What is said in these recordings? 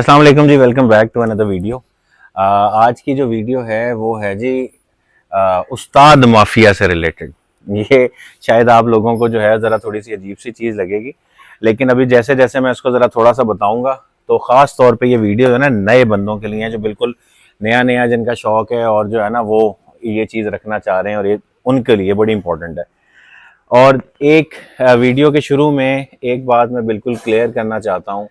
अस्सलाम वालेकुम जी, welcome back to another video. आज की जो वीडियो है वो है जी उस्ताद माफिया से रिलेटेड। ये शायद आप लोगों को जो है ज़रा थोड़ी सी अजीब सी चीज़ लगेगी, लेकिन अभी जैसे जैसे मैं इसको ज़रा थोड़ा सा बताऊंगा तो ख़ास तौर पे ये वीडियो है ना नए बंदों के लिए है, जो बिल्कुल नया नया जिनका शौक है और जो है ना वो ये चीज़ रखना चाह रहे हैं, और ये उनके लिए बड़ी इंपॉर्टेंट है। और एक वीडियो के शुरू में एक बात मैं बिल्कुल क्लियर करना चाहता हूँ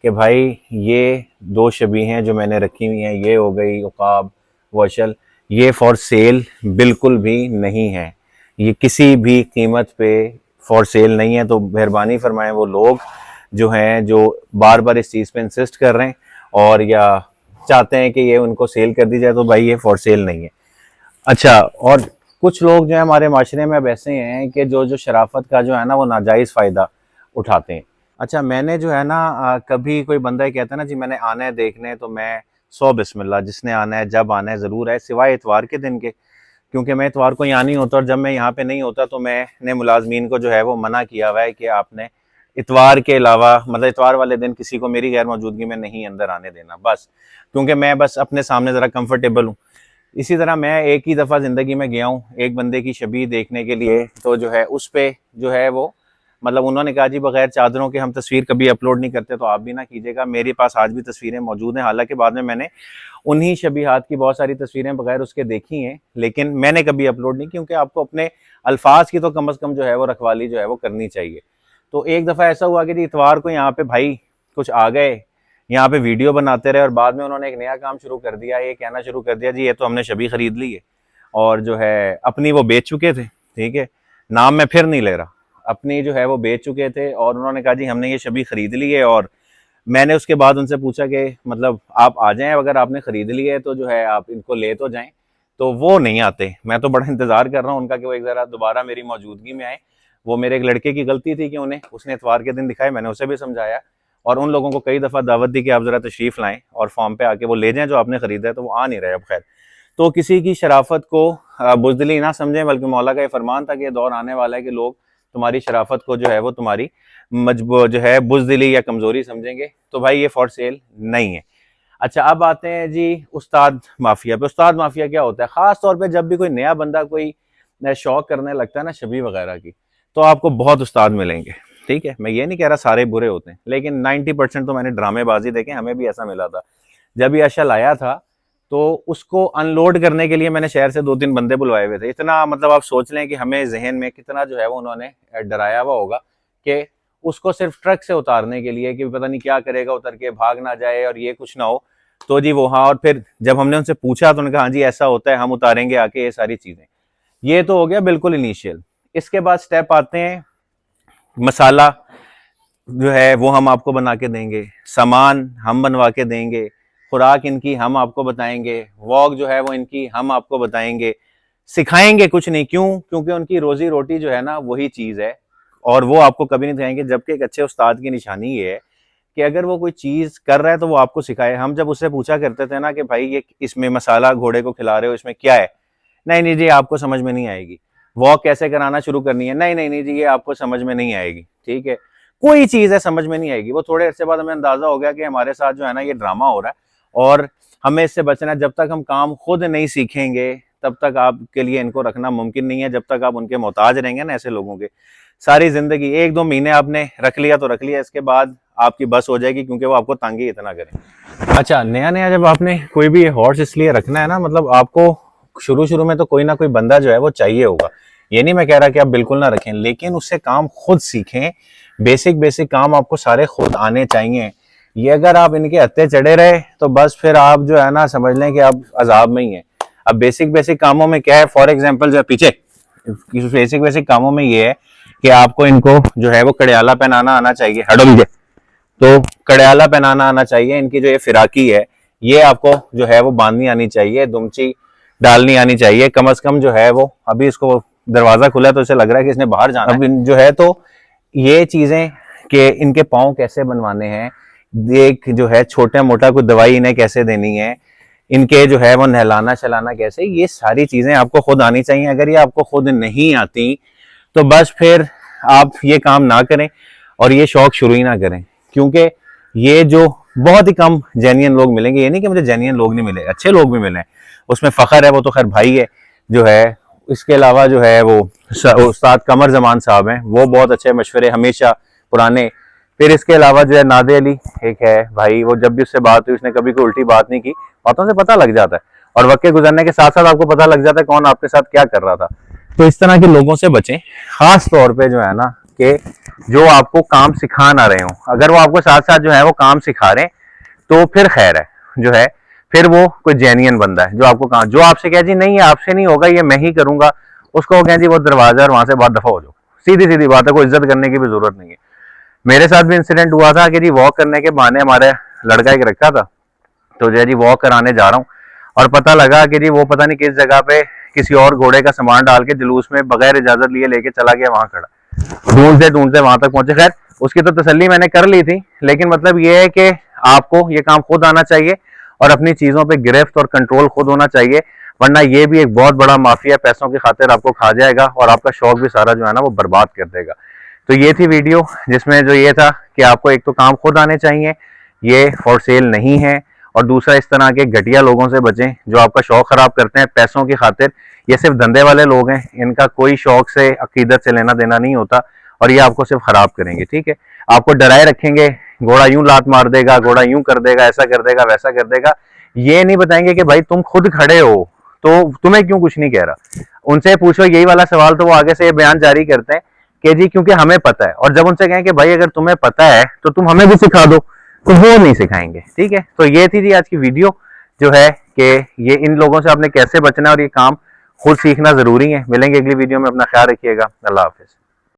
कि भाई ये दो शबीहें जो मैंने रखी हुई हैं, ये हो गई उकाब वशल, ये फॉर सेल बिल्कुल भी नहीं है। ये किसी भी कीमत पे फॉर सेल नहीं है। तो मेहरबानी फरमाएं वो लोग जो हैं जो बार बार इस चीज़ पे इंसिस्ट कर रहे हैं और या चाहते हैं कि ये उनको सेल कर दी जाए, तो भाई ये फॉर सेल नहीं है। अच्छा, और कुछ लोग जो है हमारे माशरे में अब ऐसे हैं कि जो जो शराफत का जो है ना वो नाजायज़ फ़ायदा उठाते हैं। अच्छा, मैंने जो है ना कभी कोई बंदा ही कहता है ना जी मैंने आना है देखने, तो मैं 100 बिस्मिल्लाह, जिसने आना है जब आना है ज़रूर आए, सिवाय इतवार के दिन के, क्योंकि मैं इतवार को यहाँ नहीं होता, और जब मैं यहाँ पे नहीं होता तो मैंने मुलाजमीन को जो है वो मना किया हुआ है कि आपने इतवार के अलावा, मतलब इतवार वाले दिन किसी को मेरी गैर मौजूदगी में नहीं अंदर आने देना, बस क्योंकि मैं बस अपने सामने ज़रा कंफर्टेबल हूँ। इसी तरह मैं एक ही दफ़ा ज़िंदगी में गया हूँ एक बंदे की शबीह देखने के लिए, तो जो है उस पर जो है वो मतलब उन्होंने कहा जी बगैर चादरों के हम तस्वीर कभी अपलोड नहीं करते, तो आप भी ना कीजिएगा। मेरे पास आज भी तस्वीरें मौजूद हैं, हालांकि बाद में मैंने उन्हीं शबीहात की बहुत सारी तस्वीरें बगैर उसके देखी हैं, लेकिन मैंने कभी अपलोड नहीं, क्योंकि आपको अपने अल्फाज की तो कम अज़ कम जो है वो रखवाली जो है वो करनी चाहिए। तो एक दफ़ा ऐसा हुआ कि जी इतवार को यहाँ पे भाई कुछ आ गए, यहाँ पे वीडियो बनाते रहे, और बाद में उन्होंने एक नया काम शुरू कर दिया, ये कहना शुरू कर दिया जी ये तो हमने शबी खरीद ली है, और जो है अपनी वो बेच चुके थे। ठीक है, नाम मैं फिर नहीं ले रहा, अपनी जो है वो बेच चुके थे, और उन्होंने कहा जी हमने ये शबी खरीद ली है। और मैंने उसके बाद उनसे पूछा कि मतलब आप आ जाएं, अगर आपने खरीद ली है तो जो है आप इनको ले तो जाएं, तो वो नहीं आते। मैं तो बड़ा इंतजार कर रहा हूँ उनका कि वो एक ज़रा दोबारा मेरी मौजूदगी में आए। वो मेरे एक लड़के की गलती थी कि उन्हें उसने इतवार के दिन दिखाए, मैंने उसे भी समझाया और उन लोगों को कई दफ़ा दावत दी कि आप ज़रा तशरीफ़ लाएं और फॉर्म पे आके वो ले जाएं जो आपने ख़रीदा है, तो वो आ नहीं रहे अब। खैर, तो किसी की शराफत को बुज़दिली ना समझें, बल्कि मौला का ये फरमान था कि ये दौर आने वाला है कि लोग तुम्हारी शराफत को जो है वो तुम्हारी मजबूर जो है बुज़दिली या कमज़ोरी समझेंगे। तो भाई ये फॉर सेल नहीं है। अच्छा, अब आते हैं जी उस्ताद माफिया पे। उस्ताद माफिया क्या होता है? ख़ास तौर पे जब भी कोई नया बंदा कोई शौक करने लगता है ना शबी वगैरह की, तो आपको बहुत उस्ताद मिलेंगे। ठीक है, मैं ये नहीं कह रहा सारे बुरे होते हैं, लेकिन 90% तो मैंने ड्रामेबाजी देखे, हमें भी ऐसा मिला था। जब ये अशल आया था तो उसको अनलोड करने के लिए मैंने शहर से 2-3 बंदे बुलवाए हुए थे। इतना मतलब आप सोच लें कि हमें जहन में कितना जो है वो उन्होंने डराया हुआ होगा कि उसको सिर्फ ट्रक से उतारने के लिए कि पता नहीं क्या करेगा, उतर के भाग ना जाए और ये कुछ ना हो। तो जी वो हाँ, और फिर जब हमने उनसे पूछा तो उन्होंने कहा हाँ जी ऐसा होता है, हम उतारेंगे आके, ये सारी चीज़ें। ये तो हो गया बिल्कुल इनिशियल। इसके बाद स्टेप आते हैं मसाला जो है वो हम आपको बना के देंगे, सामान हम बनवा के देंगे, खुराक इनकी हम आपको बताएंगे, वॉक जो है वो इनकी हम आपको बताएंगे, सिखाएंगे कुछ नहीं। क्यों? क्योंकि उनकी रोजी रोटी जो है ना वही चीज़ है, और वो आपको कभी नहीं दिखाएंगे। जबकि एक अच्छे उस्ताद की निशानी ये है कि अगर वो कोई चीज़ कर रहा है तो वो आपको सिखाए। हम जब उससे पूछा करते थे ना कि भाई ये इसमें मसाला घोड़े को खिला रहे हो, इसमें क्या है, नहीं नहीं जी आपको समझ में नहीं आएगी। वॉक कैसे कराना शुरू करनी है, नहीं नहीं नहीं जी ये आपको समझ में नहीं आएगी। ठीक है, कोई चीज़ है समझ में नहीं आएगी। वो थोड़े अरसे बाद हमें अंदाजा हो गया कि हमारे साथ जो है ना ये ड्रामा हो रहा है, और हमें इससे बचना है। जब तक हम काम खुद नहीं सीखेंगे तब तक आपके लिए इनको रखना मुमकिन नहीं है। जब तक आप उनके मोहताज रहेंगे ना ऐसे लोगों के, सारी जिंदगी 1-2 महीने आपने रख लिया तो रख लिया, इसके बाद आपकी बस हो जाएगी, क्योंकि वो आपको तंग ही इतना करें। अच्छा, नया नया जब आपने कोई भी हॉर्स इसलिए रखना है ना, मतलब आपको शुरू शुरू में तो कोई ना कोई बंदा जो है वो चाहिए होगा। ये नहीं मैं कह रहा कि आप बिल्कुल ना रखें, लेकिन उससे काम खुद सीखें। बेसिक बेसिक काम आपको सारे खुद आने चाहिए। ये अगर आप इनके हत्थे चढ़े रहे तो बस फिर आप जो है ना समझ लें कि आप अजाब में ही हैं। अब बेसिक बेसिक कामों में क्या है, फॉर एग्जाम्पल जो है पीछे बेसिक बेसिक कामों में ये है कि आपको इनको जो है वो कड़ियाला पहनाना आना चाहिए। हटो मुझे, तो कड़ियाला पहनाना आना चाहिए। इनकी जो ये फिराकी है ये आपको जो है वो बांधनी आनी चाहिए, दुमची डालनी आनी चाहिए कम से कम। जो है वो अभी इसको दरवाजा खुला है तो इसे लग रहा है कि इसने बाहर जाना है। अब जो है तो ये चीजें कि इनके पाँव कैसे बनवाने हैं, एक जो है छोटा मोटा कोई दवाई इन्हें कैसे देनी है, इनके जो है वो नहलाना चलाना कैसे, ये सारी चीजें आपको खुद आनी चाहिए। अगर ये आपको खुद नहीं आती तो बस फिर आप ये काम ना करें और ये शौक शुरू ही ना करें, क्योंकि ये जो बहुत ही कम जेन्युइन लोग मिलेंगे। ये नहीं कि मुझे जेन्युइन लोग नहीं मिले, अच्छे लोग भी मिले, उसमें फख्र है, वो तो खैर भाई है जो है। इसके अलावा जो है वो उस्ताद कमर जमान साहब हैं, वो बहुत अच्छे मशवरे हमेशा पुराने। फिर इसके अलावा जो है नादे अली एक है भाई, वो जब भी उससे बात हुई उसने कभी कोई उल्टी बात नहीं की, बातों से पता लग जाता है और वक्त के गुजरने के साथ साथ आपको पता लग जाता है कौन आपके साथ क्या कर रहा था। तो इस तरह के लोगों से बचें, खास तौर पे जो है ना कि जो आपको काम सिखा ना रहे हो। अगर वो आपको साथ साथ जो है वो काम सिखा रहे हैं तो फिर खैर है जो है, फिर वो कोई जेन्युइन बंदा है। जो आपको काम, जो आपसे कहे जी नहीं आपसे नहीं होगा, ये मैं ही करूंगा, उसको कहें जी वो दरवाजा और वहां से बात दफा हो जाओ। सीधी सीधी बात है, कोई इज्जत करने की भी जरूरत नहीं है। मेरे साथ भी इंसिडेंट हुआ था कि जी वॉक करने के बहाने हमारे लड़का एक रखा था, तो जो है जी वॉक कराने जा रहा हूँ और पता लगा कि जी वो पता नहीं किस जगह पे किसी और घोड़े का सामान डाल के जुलूस में बगैर इजाजत लिए लेके चला गया, वहां खड़ा ढूंढते वहां तक पहुंचे। खैर उसकी तो तसल्ली मैंने कर ली थी, लेकिन मतलब ये है कि आपको ये काम खुद आना चाहिए और अपनी चीजों पे गिरफ्त और कंट्रोल खुद होना चाहिए, वरना ये भी एक बहुत बड़ा माफिया पैसों की खातिर आपको खा जाएगा और आपका शौक भी सारा जो है ना वो बर्बाद कर देगा। तो ये थी वीडियो जिसमें जो ये था कि आपको एक तो काम खुद आने चाहिए, ये फॉर सेल नहीं है, और दूसरा इस तरह के घटिया लोगों से बचें जो आपका शौक खराब करते हैं पैसों की खातिर। ये सिर्फ धंधे वाले लोग हैं, इनका कोई शौक से अकीदत से लेना देना नहीं होता और ये आपको सिर्फ खराब करेंगे। ठीक है, आपको डराए रखेंगे, घोड़ा यूं लात मार देगा, घोड़ा यूं कर देगा, ऐसा कर देगा, वैसा कर देगा। ये नहीं बताएंगे कि भाई तुम खुद खड़े हो तो तुम्हें क्यों कुछ नहीं कह रहा। उनसे पूछो यही वाला सवाल तो वो आगे से ये बयान जारी करते हैं कि जी क्योंकि हमें पता है। और जब उनसे कहें कि भाई अगर तुम्हें पता है तो तुम हमें भी सिखा दो, तो वो नहीं सिखाएंगे। ठीक है, तो ये थी जी आज की वीडियो जो है कि ये इन लोगों से आपने कैसे बचना है और ये काम खुद सीखना जरूरी है। मिलेंगे अगली वीडियो में, अपना ख्याल रखिएगा, अल्लाह हाफिज।